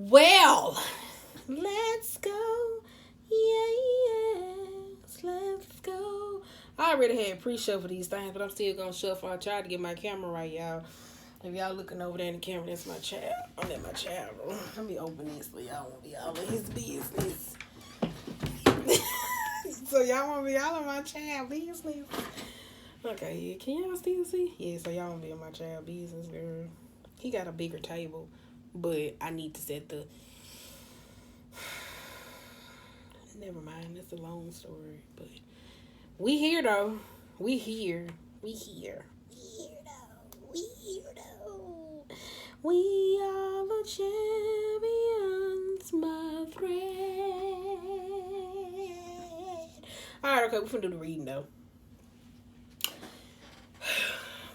Well, let's go. Yes, let's go. I already had pre-shuffle for these things, but I'm still gonna shuffle. I tried to get my camera right, y'all. If y'all looking over there in the camera, that's my child. I'm in my child room. Let me open this so y'all won't be all in his business. So y'all won't be all in my child business. Okay, yeah. Can y'all still see? Yeah, so y'all won't be in my child business, girl. He got a bigger table, but I need to set the... Never mind, that's a long story, but we here though. We here. We here. We here though. We here though. We are the champions, my friend. Alright, okay, we're gonna do the reading though.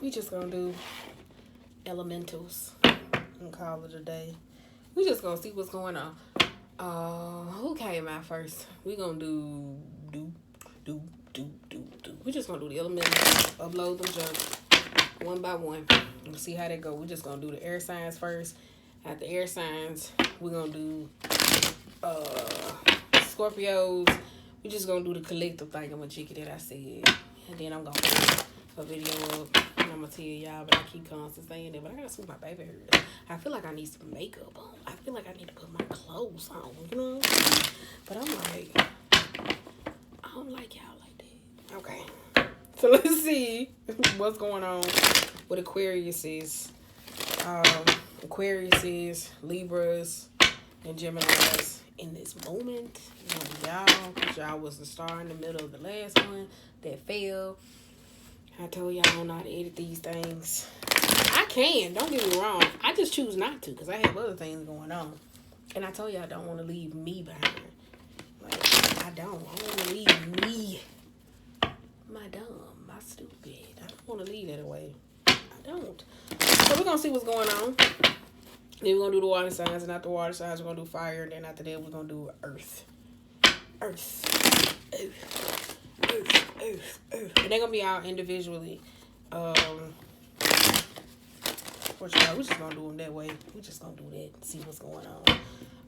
We just gonna do elementals and call it a day. We just gonna see what's going on. Who came out first? We gonna do. We just gonna do the elementals, upload them jumps one by one, and see how they go. We just gonna do the air signs first. After air signs, we gonna do Scorpios. We just gonna do the collective thing. I'm gonna check it that I said, and then I'm gonna put a video up. And I'm gonna tell y'all, but I keep constantly saying it. But I gotta sweep my baby hair. I feel like I need some makeup on. I feel like I need to put my clothes on, you know? But I'm like, I don't like y'all like that. Okay. So let's see what's going on with Aquarius is. Aquarius is Libras and Geminis in this moment. Y'all, because y'all was the star in the middle of the last one that failed. I told y'all I don't know how to edit these things. I can, don't get me wrong. I just choose not to because I have other things going on. And I told y'all I don't want to leave me behind. Like, I don't want to leave me. My dumb, my stupid. I don't want to leave that away. I don't. So we're going to see what's going on. Then we're going to do the water signs. And after water signs, we're going to do fire. And then after that, we're going to do earth. Earth. And they're going to be out individually. For sure. We're just going to do them that way. We're just going to do that. See what's going on.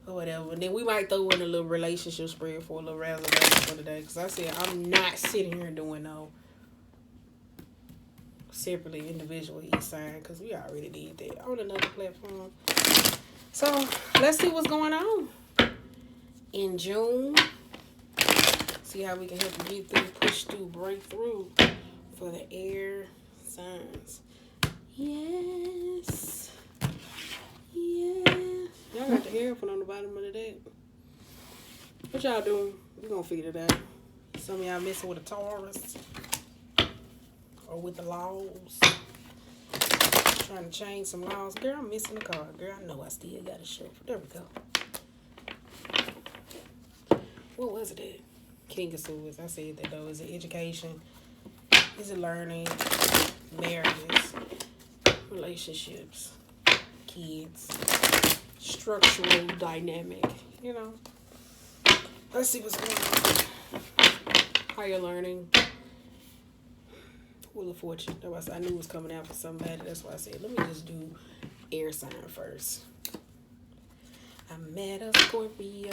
Or whatever. And then we might throw in a little relationship spread for a little razzle dazzle for today. Because I said I'm not sitting here doing no separately individual each sign. Because we already did that on another platform. So let's see what's going on in June. See how we can help you get through, push through, break through for the air signs. Yes. Yeah. Y'all got the hair put on the bottom of the deck. What y'all doing? We're going to figure it out. Some of y'all messing with the Taurus. Or with the laws. Trying to change some laws. Girl, I'm missing the card. Girl, I know I still got a show. There we go. What was it at? King of Swords. I said that though. Is it education? Is it learning? Marriages? Relationships? Kids? Structural dynamic? You know? Let's see what's going on. How you're learning? Wheel of Fortune. That was, I knew it was coming out for somebody. That's why I said, let me just do air sign first. I met a Scorpio.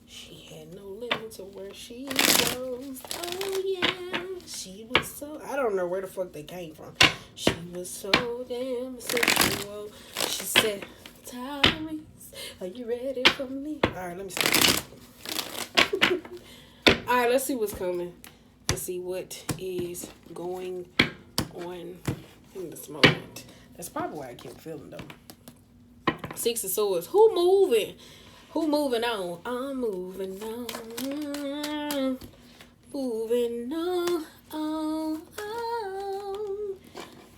She had no limit to where she goes. Oh yeah. She was so, I don't know where the fuck they came from. She was so damn sensual. She said, Tyrese, are you ready for me? Alright, let me stop. Alright, let's see what's coming. Let's see what is going on in this moment. That's probably why I keep feeling though. Six of Swords. Who moving? Who moving on? I'm moving on. Moving on.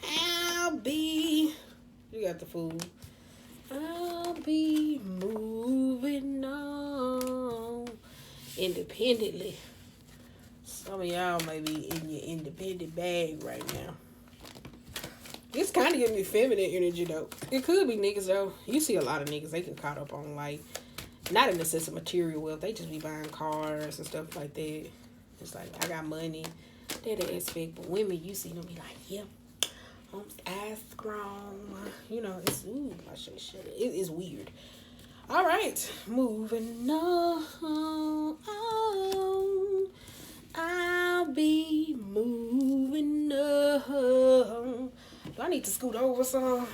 I'll be. You got the fool. I'll be moving on. Independently. Some of y'all may be in your independent bag right now. It's kind of giving me feminine energy though. It could be niggas though. You see a lot of niggas, they can caught up on like, not in the sense of material wealth. They just be buying cars and stuff like that. It's like, I got money. That aspect. But women, you see them be like, yeah, Eyes strong. You know, it's, ooh, I should shut it. It is weird. All right, moving on. I'll be moving on. Do I need to scoot over some?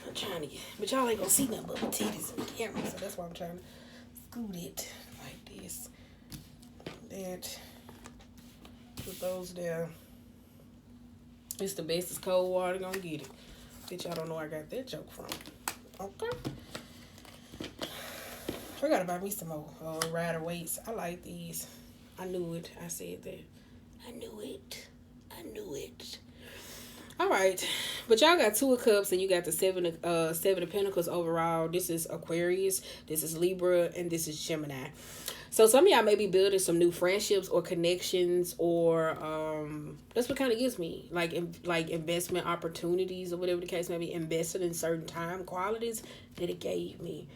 I'm trying to get, but y'all ain't gonna see nothing but my titties in the camera, so that's why I'm trying to scoot it like this. That, put those there. It's the best, it's cold water, gonna get it. Bitch, y'all don't know where I got that joke from. Okay. I gotta buy me some more Rider weights. I like these. I knew it. I said that. I knew it. I knew it. All right, but y'all got 2 of Cups and you got the 7 of Pentacles overall. This is Aquarius, this is Libra, and this is Gemini. So some of y'all may be building some new friendships or connections, or that's what kind of gives me, like investment opportunities or whatever the case may be, invested in certain time qualities that it gave me.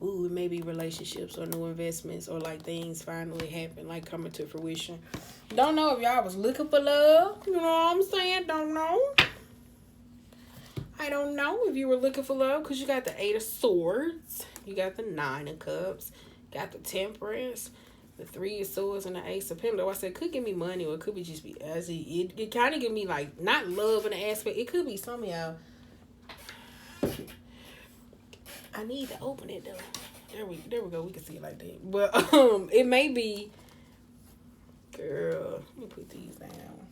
Ooh, it may be relationships or new investments, or like things finally happen, like coming to fruition. Don't know if y'all was looking for love. You know what I'm saying? Don't know. I don't know if you were looking for love, because you got the 8 of Swords. You got the 9 of Cups. Got the Temperance. The 3 of Swords and the Ace of Pentacles. I said, could give me money, or it could be just be as it kind of give me like not love in the aspect. It could be some of y'all. I need to open it though. There we go. We can see it like that. But it may be, girl, let me put these down.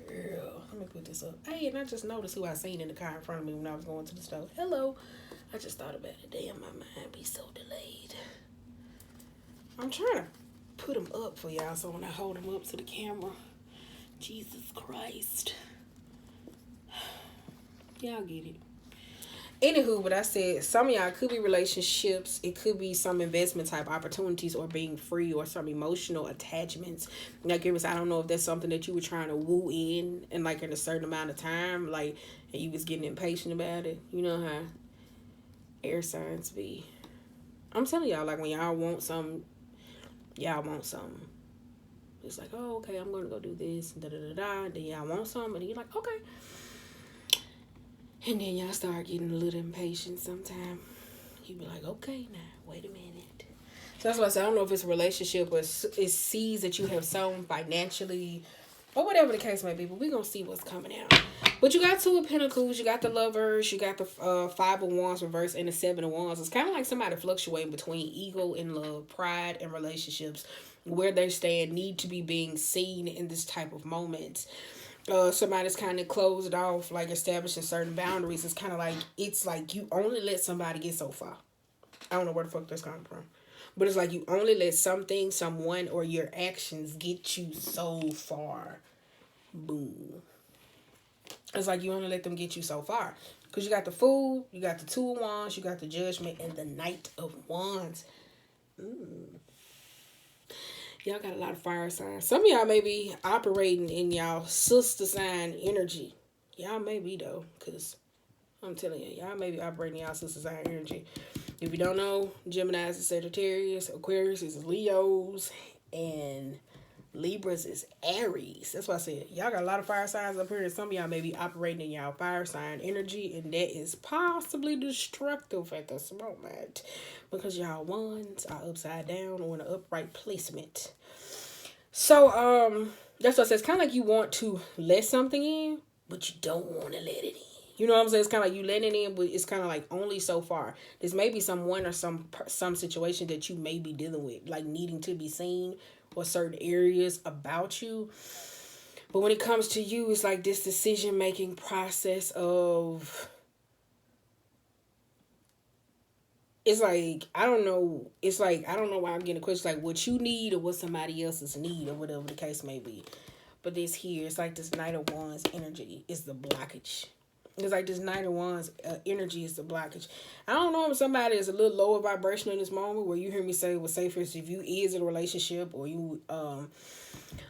Girl, let me put this up. Hey, and I just noticed who I seen in the car in front of me when I was going to the store. Hello. I just thought about it. Damn, my mind be so delayed. I'm trying to put them up for y'all, so when I hold them up to the camera, Jesus Christ. Y'all get it. Anywho, but I said some of y'all could be relationships. It could be some investment type opportunities, or being free, or some emotional attachments. Like, I don't know if that's something that you were trying to woo in like in a certain amount of time, like, and you was getting impatient about it. You know how air signs be. I'm telling y'all, like when y'all want something, y'all want something. It's like, oh, okay, I'm gonna go do this, da da da da. Then y'all want something, and you're like, okay. And then y'all start getting a little impatient sometime. You be like, okay, now, wait a minute. So that's why I say, I don't know if it's a relationship or it's seeds that you have sown financially, or whatever the case may be, but we're going to see what's coming out. But you got 2 of Pentacles, you got the Lovers, you got the 5 of Wands reverse, and the 7 of Wands. It's kind of like somebody fluctuating between ego and love, pride and relationships, where they stand, need to be being seen in this type of moment. Somebody's kind of closed off, like establishing certain boundaries. It's like you only let somebody get so far. I don't know where the fuck that's coming from, but it's like you only let something, someone, or your actions get you so far. Boom. It's like you only let them get you so far, because you got the Fool, you got the 2 of Wands, you got the Judgment, and the Knight of Wands. Y'all got a lot of fire signs. Some of y'all may be operating in y'all sister sign energy. Y'all may be, though, because I'm telling you, y'all may be operating in y'all sister sign energy. If you don't know, Gemini is Sagittarius, Aquarius is Leos, and Libras is Aries. That's why I said, y'all got a lot of fire signs up here, and some of y'all may be operating in y'all fire sign energy, and that is possibly destructive at this moment, because y'all wands are upside down or in an upright placement. So, that's what I said. It's kind of like you want to let something in, but you don't want to let it in. You know what I'm saying? It's kind of like you letting it in, but it's kind of like only so far. There's maybe someone or some situation that you may be dealing with, like needing to be seen, or certain areas about you. But when it comes to you, it's like this decision-making process of, it's like, I don't know. It's like, I don't know why I'm getting a question, like what you need or what somebody else's need, or whatever the case may be. But this here, it's like this Knight of Wands energy is the blockage. It's like this Knight of Wands energy is the blockage. I don't know if somebody is a little lower vibration in this moment, where you hear me say, well, say for instance, if you is in a relationship, or you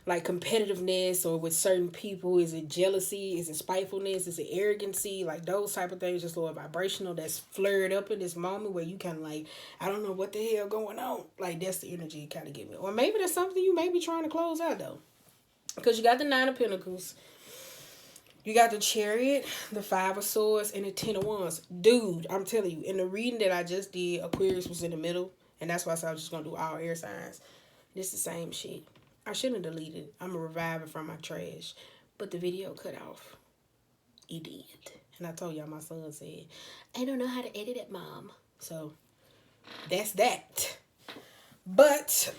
like competitiveness, or with certain people, is it jealousy, is it spitefulness, is it arrogancy, like those type of things, just lower vibrational, that's flared up in this moment, where you kind of like, I don't know what the hell going on. Like, that's the energy you kind of give me. Or maybe that's something you may be trying to close out, though, because you got the 9 of Pentacles. You got the Chariot, the Five of Swords, and the Ten of Wands. Dude, I'm telling you, in the reading that I just did, Aquarius was in the middle. And that's why I said I was just going to do all air signs. This the same shit. I shouldn't have deleted it. I'm going to revive it from my trash. But the video cut off. It did. And I told y'all my son said, I don't know how to edit it, Mom. So, that's that. But,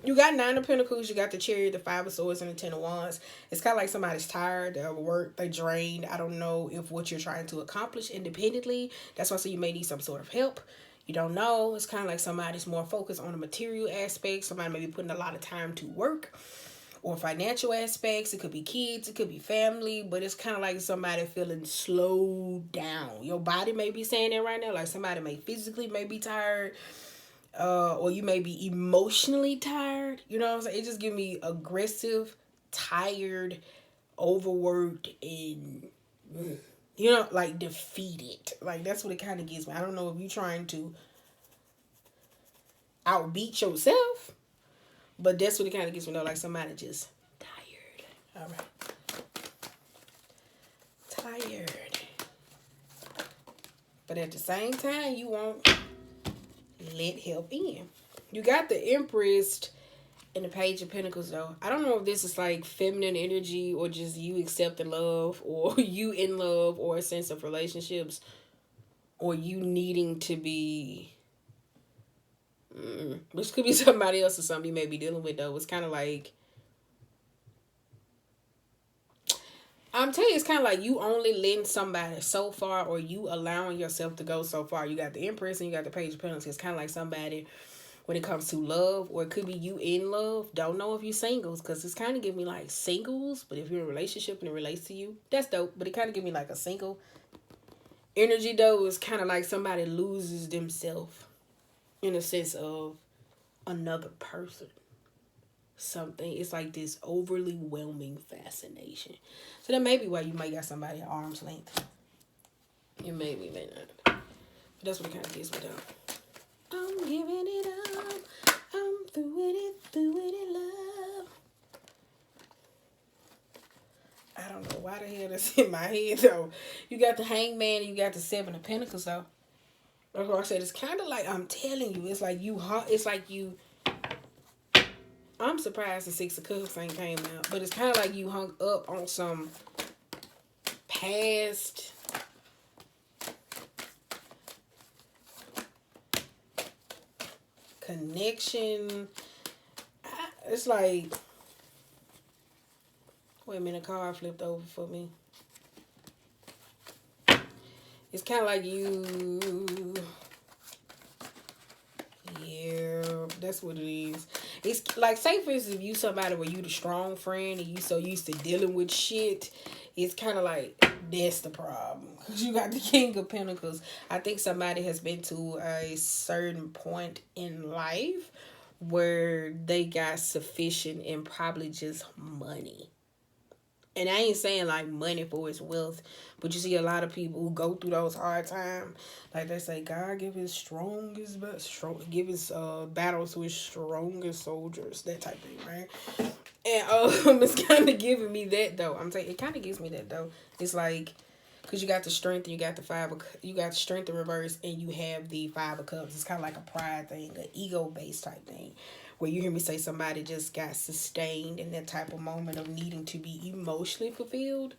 you got Nine of Pentacles, you got the Chariot, the Five of Swords, and the Ten of Wands. It's kind of like somebody's tired, they're overworked, they're drained. I don't know if what you're trying to accomplish independently. That's why I say you may need some sort of help. You don't know. It's kind of like somebody's more focused on the material aspects. Somebody may be putting a lot of time to work or financial aspects. It could be kids, it could be family, but it's kind of like somebody feeling slowed down. Your body may be saying that right now. Like somebody may physically may be tired. Or you may be emotionally tired. You know what I'm saying? It just give me aggressive, tired, overworked, and you know, like defeated. Like that's what it kind of gives me. I don't know if you're trying to outbeat yourself, but that's what it kind of gives me. Though, like somebody just tired. All right, tired. But at the same time, you won't let help in. You got the Empress and the Page of Pentacles though. I don't know if this is like feminine energy or just you accepting love or you in love or a sense of relationships or you needing to be which could be somebody else or something you may be dealing with though. It's kind of like I'm telling you, it's kind of like you only letting somebody so far or you allowing yourself to go so far. You got the Empress and you got the Page of Pentacles. It's kind of like somebody when it comes to love, or it could be you in love. Don't know if you're singles because it's kind of giving me like singles. But if you're in a relationship and it relates to you, that's dope. But it kind of give me like a single energy though. Is kind of like somebody loses themselves in a sense of another person. Something. It's like this overly whelming fascination. So that may be why you might got somebody at arm's length. You may not. But that's what it kind of gives me though. I'm giving it up. I'm through it, love. I don't know why the hell that's in my head though. You got the Hangman and you got the Seven of Pentacles though. Like I said, it's kind of like I'm telling you. It's like you. It's like you. I'm surprised the Six of Cups thing came out, but it's kind of like you hung up on some past connection. It's like, wait a minute, a car flipped over for me. It's kind of like you, yeah, that's what it is. It's like, say for instance, if you somebody where you the strong friend and you so used to dealing with shit, it's kind of like that's the problem. Because you got the King of Pentacles. I think somebody has been to a certain point in life where they got sufficient and probably just money. And I ain't saying like money for its wealth, but you see a lot of people who go through those hard times. Like they say, God give his strongest, give his battles to his strongest soldiers. That type of thing, right? And it's kind of giving me that though. I'm saying it kind of gives me that though. It's like, cause you got the Strength, and you got you got Strength in reverse, and you have the Five of Cups. It's kind of like a pride thing, an ego-based type thing. Where you hear me say somebody just got sustained in that type of moment of needing to be emotionally fulfilled.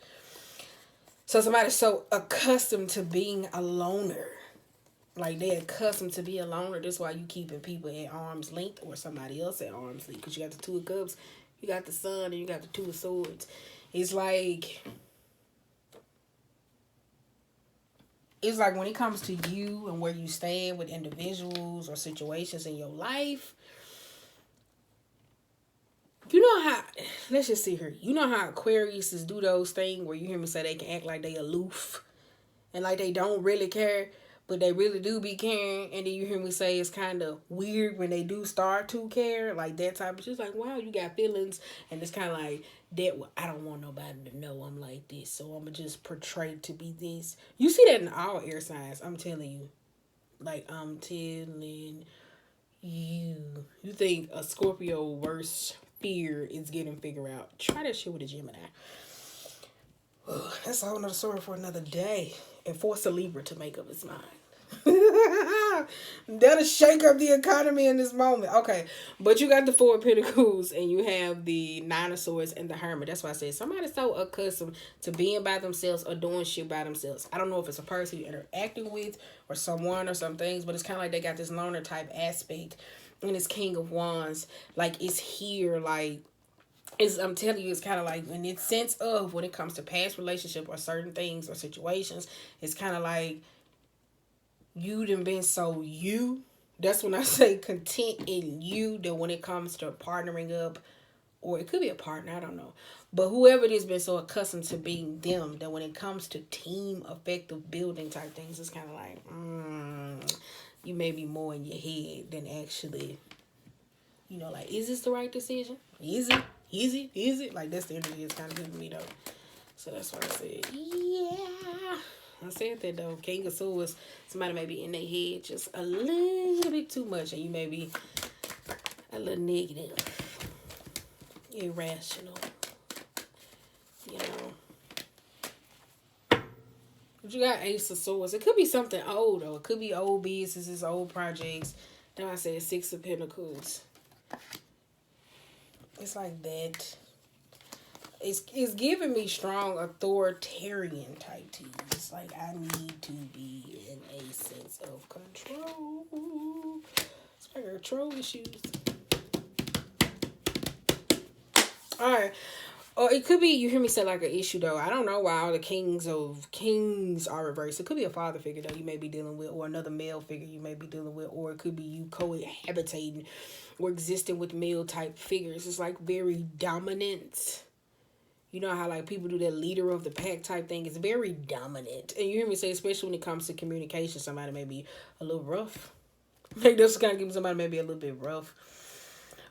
So somebody's so accustomed to being a loner. Like they're accustomed to be a loner. That's why you keeping people at arm's length or somebody else at arm's length. Because you got the Two of Cups, you got the Sun, and you got the Two of Swords. It's like when it comes to you and where you stand with individuals or situations in your life, you know how, let's just see here. You know how Aquarius do those things where you hear me say they can act like they aloof and like they don't really care, but they really do be caring. And then you hear me say it's kind of weird when they do start to care, like that type of shit. It's like, wow, you got feelings. And it's kind of like that. I don't want nobody to know I'm like this, so I'm going to just portray to be this. You see that in all air signs, I'm telling you. Like, I'm telling you. You think a Scorpio worst fear is getting figured out. Try that shit with a Gemini. That's a whole nother story for another day. And force a Libra to make up its mind. That'll shake up the economy in this moment. Okay, but you got the Four of Pentacles and you have the Nine of Swords and the Hermit. That's why I said somebody's so accustomed to being by themselves or doing shit by themselves. I don't know if it's a person you're interacting with or someone or some things, but it's kind of like they got this loner type aspect. And it's King of Wands, like it's here, like I'm telling you, it's kind of like in its sense of when it comes to past relationship or certain things or situations, it's kind of like you done been so you. That's when I say content in you, that when it comes to partnering up, or it could be a partner, I don't know. But whoever it is been so accustomed to being them that when it comes to team effective building type things, it's kind of like, you may be more in your head than actually, like, is this the right decision? Is it? Is it? Is it? Like, that's the energy it's kind of giving me, though. So that's why I said, yeah. I said that, though. King of Swords, somebody may be in their head just a little bit too much, and you may be a little negative, irrational, But you got Ace of Swords. It could be something old, though. It could be old businesses, old projects. Then I said Six of Pentacles. It's like that. It's giving me strong authoritarian type teas. It's like I need to be in a sense of control. It's like control issues. Alright. Or it could be, you hear me say like an issue though. I don't know why all the kings are reversed. It could be a father figure that you may be dealing with, or another male figure you may be dealing with, or it could be you cohabitating or existing with male type figures. It's like very dominant. You know how like people do that leader of the pack type thing. It's very dominant. And you hear me say, especially when it comes to communication, somebody may be a little rough. Like that's kind of giving somebody maybe a little bit rough.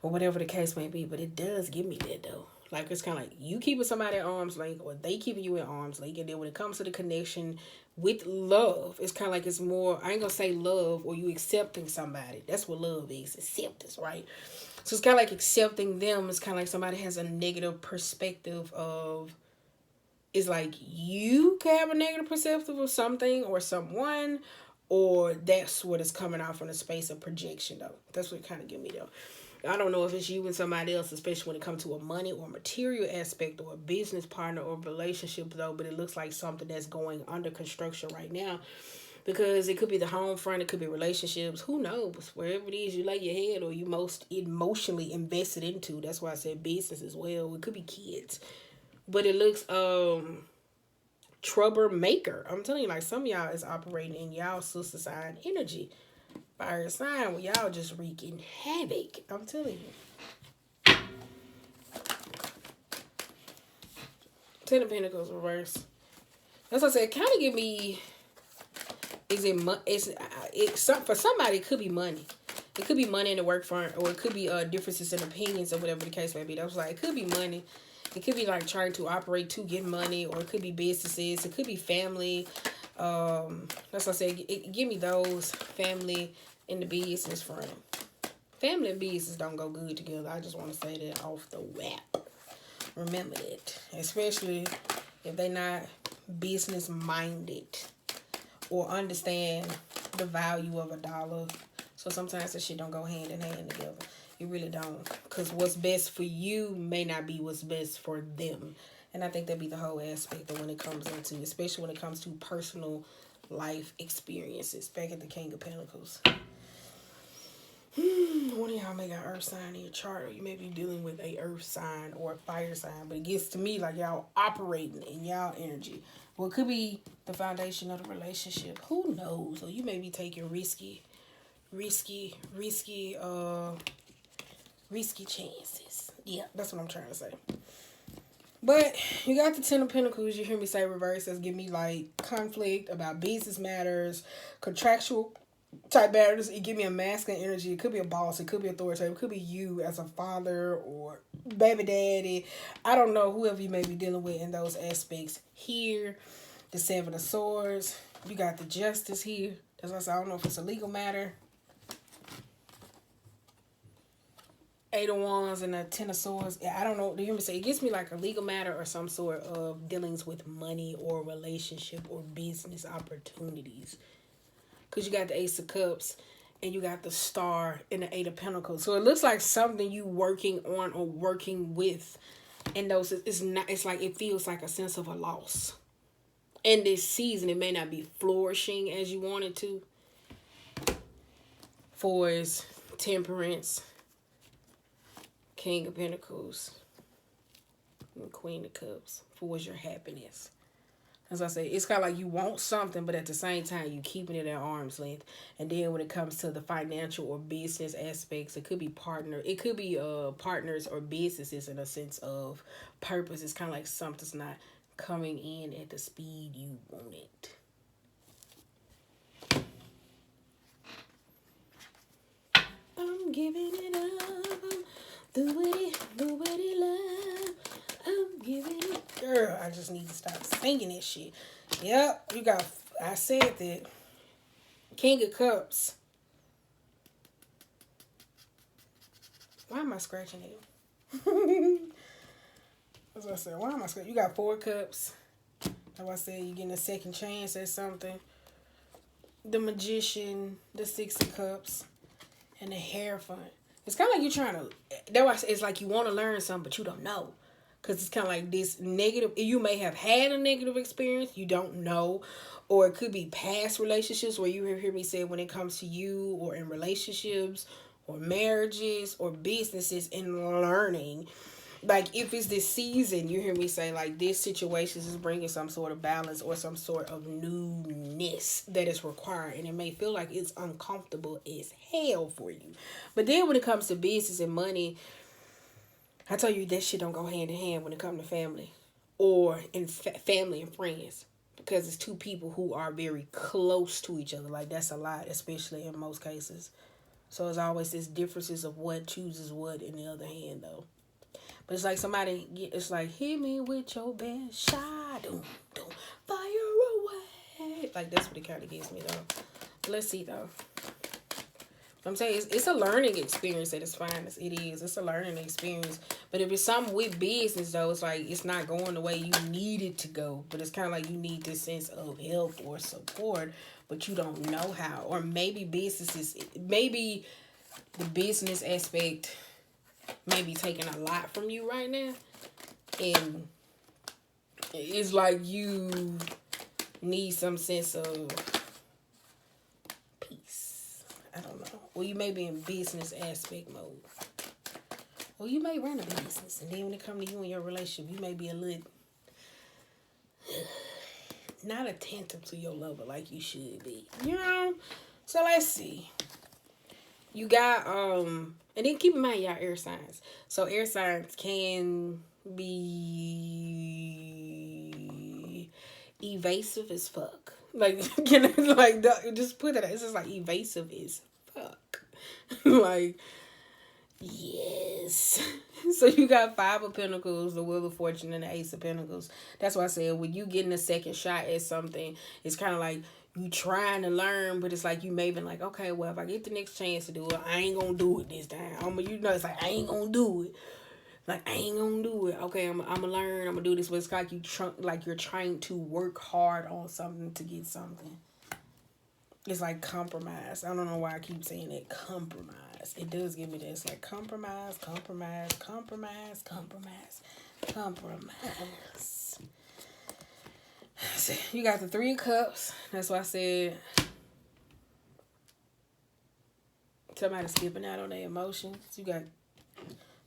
Or whatever the case may be. But it does give me that though. Like it's kind of like you keeping somebody at arm's length, or they keeping you at arm's length. And then when it comes to the connection with love, it's kind of like it's more, I ain't going to say love or you accepting somebody. That's what love is. Acceptance, right? So it's kind of like accepting them. It's kind of like somebody has a negative perspective of, it's like you can have a negative perspective of something or someone, or that's what is coming out from the space of projection though. That's what it kind of give me though. I don't know if it's you and somebody else, especially when it comes to a money or material aspect or a business partner or relationship though, but it looks like something that's going under construction right now. Because it could be the home front, it could be relationships, who knows? Wherever it is you lay your head or you most emotionally invested into. That's why I said business as well. It could be kids. But it looks troublemaker. I'm telling you, like some of y'all is operating in y'all sister sign energy. Fire sign where y'all just wreaking havoc. I'm telling you. Ten of Pentacles reverse. That's what I said. It kind of give me. For somebody, it could be money. It could be money in the work front, or it could be differences in opinions or whatever the case may be. That was like, it could be money. It could be like trying to operate to get money, or it could be businesses. It could be family. That's what I said. Give me those family in the business front. Family and business don't go good together. I just want to say that off the wrap. Remember that, especially if they not business minded or understand the value of a dollar. So sometimes that shit don't go hand in hand together. It really don't. Because what's best for you may not be what's best for them. And I think that'd be the whole aspect of when it comes into, especially when it comes to personal life experiences. Back at the King of Pentacles. One of y'all may got earth sign in your chart, or you may be dealing with a earth sign or a fire sign. But it gets to me like y'all operating in y'all energy. Well, it could be the foundation of the relationship. Who knows? Or you may be taking risky chances. Yeah, that's what I'm trying to say. But you got the Ten of Pentacles. You hear me say reverse. That's give me like conflict about business matters, contractual type matters. It give me a masculine energy. It could be a boss. It could be authoritative. It could be you as a father or baby daddy. I don't know, whoever you may be dealing with in those aspects. Here, the Seven of Swords. You got the Justice here. That's why I said I don't know if it's a legal matter. Eight of Wands and the Ten of Swords. I don't know. Do you hear me say? It gives me like a legal matter or some sort of dealings with money or relationship or business opportunities. Because you got the Ace of Cups and you got the Star and the Eight of Pentacles. So it looks like something you working on or working with. And those, it's not. It's like it feels like a sense of a loss. In this season, it may not be flourishing as you want it to. Four is Temperance, King of Pentacles, and Queen of Cups. Four is your happiness. As I say, it's kind of like you want something, but at the same time, you keeping it at arm's length. And then when it comes to the financial or business aspects, it could be partners or businesses in a sense of purpose. It's kind of like something's not coming in at the speed you want it. I'm giving it up. I'm doing it love. I'm giving it. Girl, I just need to stop singing that shit. Yep, you got. I said that. King of Cups. Why am I scratching it? As I said, why am I scratching? You got Four Cups. Like I said, you're getting a second chance at something. The Magician, the Six of Cups, and the Hierophant. It's kind of like you're trying to. That's why it's like you want to learn something, but you don't know. Because it's kind of like this negative. You may have had a negative experience. You don't know. Or it could be past relationships where you hear me say when it comes to you or in relationships or marriages or businesses and learning. Like if it's this season, you hear me say like this situation is bringing some sort of balance or some sort of newness that is required. And it may feel like it's uncomfortable as hell for you. But then when it comes to business and money, I tell you that shit don't go hand in hand when it comes to family or in family and friends. Because it's two people who are very close to each other. Like that's a lot, especially in most cases. So it's always this differences of what chooses what in the other hand though. But it's like somebody, it's like, hit me with your best shot. Doom, doom, fire away. Like, that's what it kind of gives me, though. Let's see, though. I'm saying it's a learning experience at its finest. It is. It's a learning experience. But if it's something with business, though, it's like it's not going the way you need it to go. But it's kind of like you need this sense of help or support, but you don't know how. Or maybe maybe the business aspect may be taking a lot from you right now. And it's like you need some sense of peace. I don't know. Or you may be in business aspect mode. Or you may run a business. And then when it comes to you and your relationship, you may be a little not attentive to your lover like you should be. You know? So let's see. You got, and then keep in mind y'all air signs. So air signs can be evasive as fuck. Like, just put it out. It's just like evasive as fuck. Like, yes. So you got Five of Pentacles, the Wheel of Fortune, and the Ace of Pentacles. That's why I said when you getting a second shot at something, it's kind of like you trying to learn, but it's like you may be like, okay, well, if I get the next chance to do it, I ain't gonna do it this time. It's like I ain't gonna do it. Like I ain't gonna do it. Okay, I'm gonna learn. I'm gonna do this, but it's like you're trying to work hard on something to get something. It's like compromise. I don't know why I keep saying that. Compromise. It does give me this. Like compromise. So you got the Three of Cups. That's why I said somebody skipping out on their emotions. You got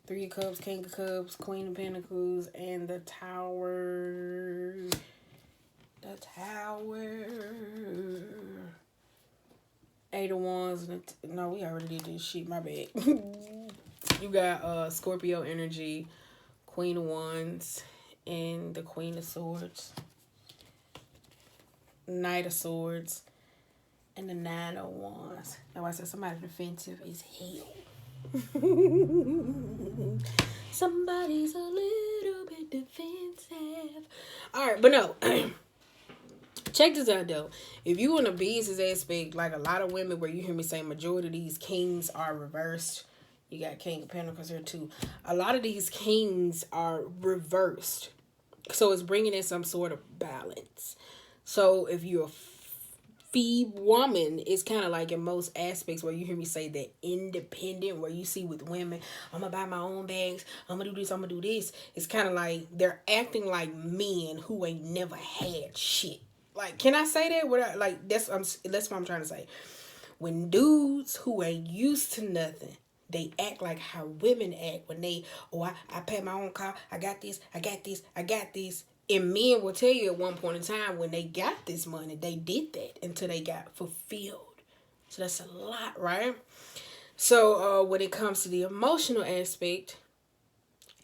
Three of Cups, King of Cups, Queen of Pentacles, and the Tower. The Tower. Eight of Wands. No, we already did this shit. My bad. You got Scorpio energy, Queen of Wands, and the Queen of Swords. Knight of Swords, and the Nine of Wands. Now I said somebody defensive is hell. Somebody's a little bit defensive. Alright, but no. Check this out though. If you in a business aspect, like a lot of women where you hear me say majority of these kings are reversed, You got King of Pentacles here too. A lot of these kings are reversed. So it's bringing in some sort of balance. So if you're a Phoebe woman, it's kind of like in most aspects where you hear me say that independent, where you see with women, I'm gonna buy my own bags, I'm gonna do this, I'm gonna do this. It's kind of like they're acting like men who ain't never had shit. Like, can I say that? Without, like, that's what I'm trying to say. When dudes who ain't used to nothing, they act like how women act when they, I pay my own car, I got this, I got this, I got this. And men will tell you at one point in time when they got this money, they did that until they got fulfilled. So that's a lot, right? So when it comes to the emotional aspect,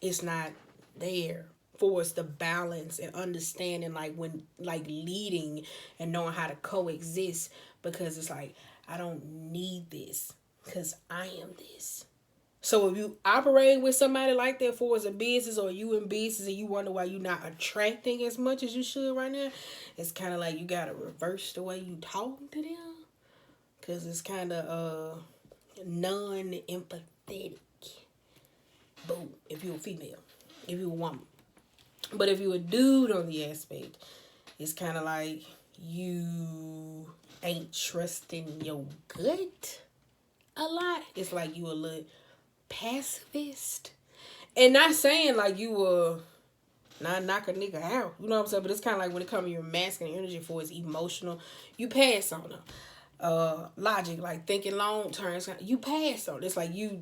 it's not there for us to balance and understanding, like when, like leading and knowing how to coexist, because it's like, I don't need this because I am this. So if you operate with somebody like that for as a business, or you in business and you wonder why you're not attracting as much as you should right now, it's kind of like you got to reverse the way you talk to them, because it's kind of non-empathetic. Boom, if you're a female, if you're a woman. But if you're a dude on the aspect, it's kind of like you ain't trusting your gut a lot. It's like you a little pacifist. And not saying like you will not knock a nigga out. You know what I'm saying? But it's kind of like when it comes to your masculine energy for its emotional, you pass on them. Logic, like thinking long term, you pass on. It's like you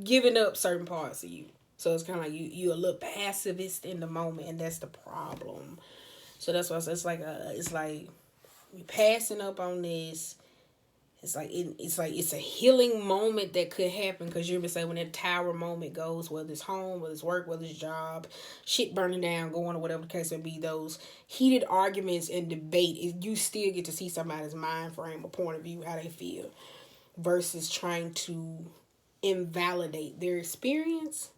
giving up certain parts of you. So it's kind of like you a little pacifist in the moment, and that's the problem. So that's why it's like you passing up on this. It's like it's a healing moment that could happen, because you ever say when that tower moment goes, whether it's home, whether it's work, whether it's job, shit burning down, going, or whatever the case may be, those heated arguments and debate, you still get to see somebody's mind frame or point of view, how they feel, versus trying to invalidate their experience.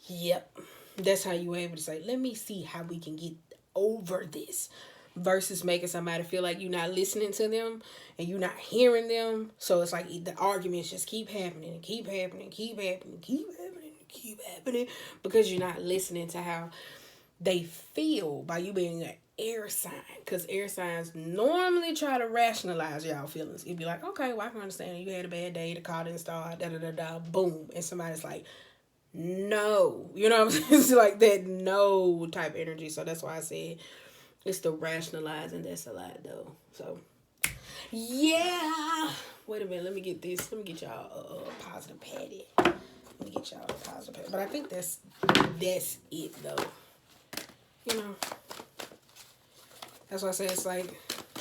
Yep, that's how you able to say, let me see how we can get over this, versus making somebody feel like you're not listening to them and you're not hearing them. So it's like the arguments just keep happening and keep happening, keep happening, keep happening, keep happening, because you're not listening to how they feel by you being an air sign. Because air signs normally try to rationalize y'all feelings. You'd be like, okay, well, I can understand you had a bad day, the car didn't start, da-da-da-da, boom. And somebody's like, no. You know what I'm saying? It's like that no type energy. So that's why I said it's the rationalizing that's a lot, though. So, yeah. Wait a minute. Let me get this. Let me get y'all a positive patty. Let me get y'all a positive patty. But I think that's it, though. You know. That's why I say it's like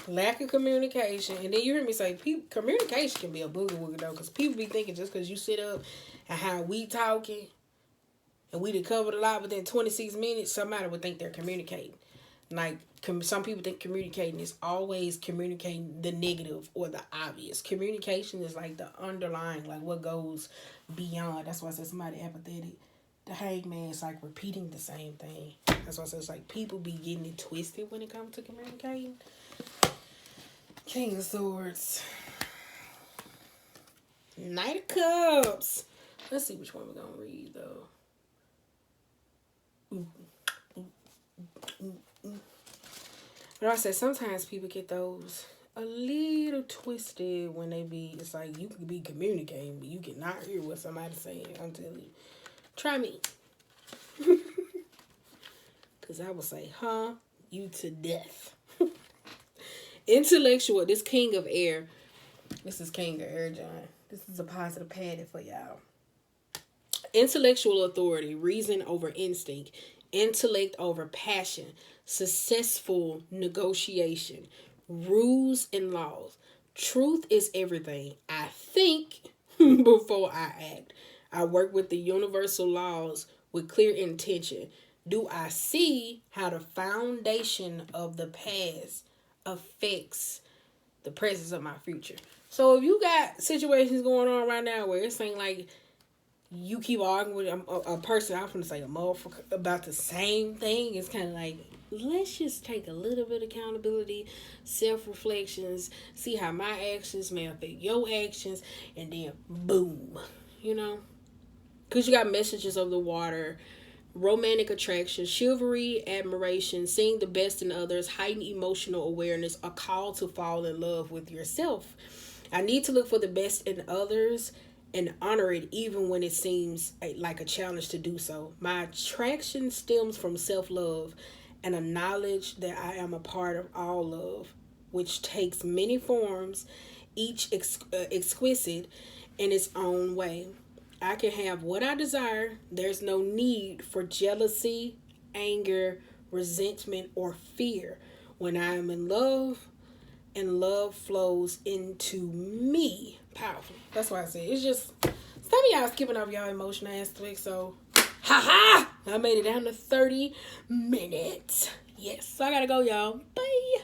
lack of communication. And then you hear me say communication can be a booger wooger, though. Because people be thinking just because you sit up and how we talking and we done covered a lot within 26 minutes, somebody would think they're communicating. Like, some people think communicating is always communicating the negative or the obvious. Communication is like the underlying, like what goes beyond. That's why I said somebody apathetic. The hangman is like repeating the same thing. That's why I said it's like people be getting it twisted when it comes to communicating. King of Swords. Knight of Cups. Let's see which one we're going to read, though. But I said sometimes people get those a little twisted when they be, it's like you can be communicating, but you cannot hear what somebody's saying. I'm telling you. Try me. Because I will say, you to death. Intellectual, this king of air. This is king of air, John. This is a positive pattern for y'all. Intellectual authority, reason over instinct, intellect over passion, successful negotiation, rules and laws. Truth is everything. I think before I act. I work with the universal laws with clear intention. Do I see how the foundation of the past affects the presence of my future? So if you got situations going on right now where it's ain't like you keep arguing with a person, I'm going to say a motherfucker, about the same thing, it's kind of like, let's just take a little bit of accountability, self-reflections, see how my actions may affect your actions, and then boom, you know, because you got messages of the water, romantic attraction, chivalry, admiration, seeing the best in others, heightened emotional awareness, a call to fall in love with yourself. I need to look for the best in others and honor it even when it seems like a challenge to do so. My attraction stems from self-love and a knowledge that I am a part of all love, which takes many forms, each exquisite in its own way. I can have what I desire. There's no need for jealousy, anger, resentment, or fear. When I am in love, and love flows into me. Powerful. That's why I say it's just some of y'all skipping over y'all emotional aspect. So, I made it down to 30 minutes. Yes, so I gotta go, y'all. Bye.